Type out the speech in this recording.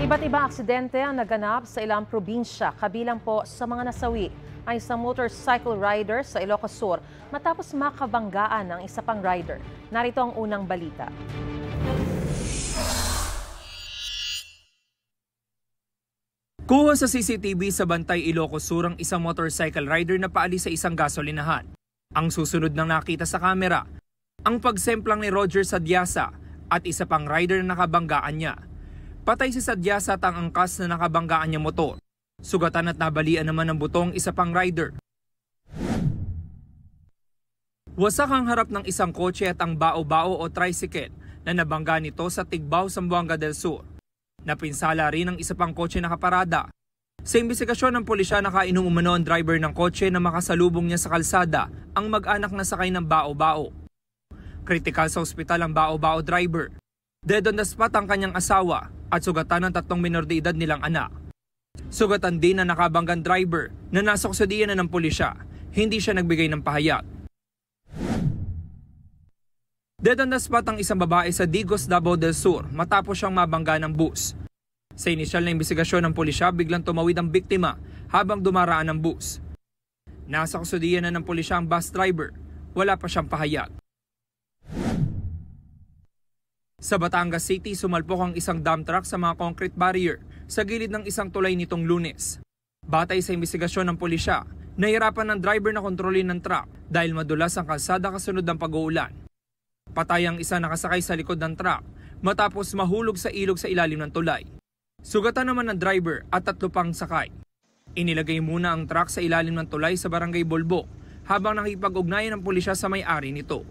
Iba't ibang aksidente ang naganap sa ilang probinsya, kabilang po sa mga nasawi ay isang motorcycle rider sa Ilocos Sur matapos makabanggaan ng isa pang rider. Narito ang unang balita. Kuha sa CCTV sa Bantay, Ilocos Sur ang isang motorcycle rider na paalis sa isang gasolinahan. Ang susunod ng nakita sa kamera, ang pagsemplang ni Roger Sadyasa at isa pang rider na nakabanggaan niya. Patay si Sadyasa at ang angkas na nakabanggaan niya motor. Sugatan at nabalian naman ng butong isa pang rider. Wasak ang harap ng isang kotse at ang bao-bao o tricycle na nabangga nito sa Tigbao, Zamboanga del Sur. Napinsala rin ang isa pang kotse na nakaparada. Sa imbestigasyon ng pulisya, nakainom umano ang driver ng kotse na makasalubong niya sa kalsada ang mag-anak na sakay ng bao-bao. Kritikal sa ospital ang bao-bao driver. Dead on the spot ang kanyang asawa at sugatan ng 3 minor de edad nilang anak. Sugatan din na nakabanggang driver na nasa kusodiyan na ng pulisya. Hindi siya nagbigay ng pahayag. Dead on the spot ang isang babae sa Digos, Davao del Sur matapos siyang mabangga ng bus. Sa inisyal na imbestigasyon ng pulisya, biglang tumawid ang biktima habang dumaraan ang bus. Nasa kusodiyan na ng pulisya ang bus driver. Wala pa siyang pahayag. Sa Batangas City, sumalpok ang isang dump truck sa mga concrete barrier sa gilid ng isang tulay nitong Lunes. Batay sa imbestigasyon ng pulisya, nahirapan ng driver na kontrolin ng truck dahil madulas ang kalsada kasunod ng pag-uulan. Patay ang isa nakasakay sa likod ng truck matapos mahulog sa ilog sa ilalim ng tulay. Sugatan naman ng driver at 3 pang sakay. Inilagay muna ang truck sa ilalim ng tulay sa Barangay Bolbo habang nakipag-ugnayan ng pulisya sa may-ari nito.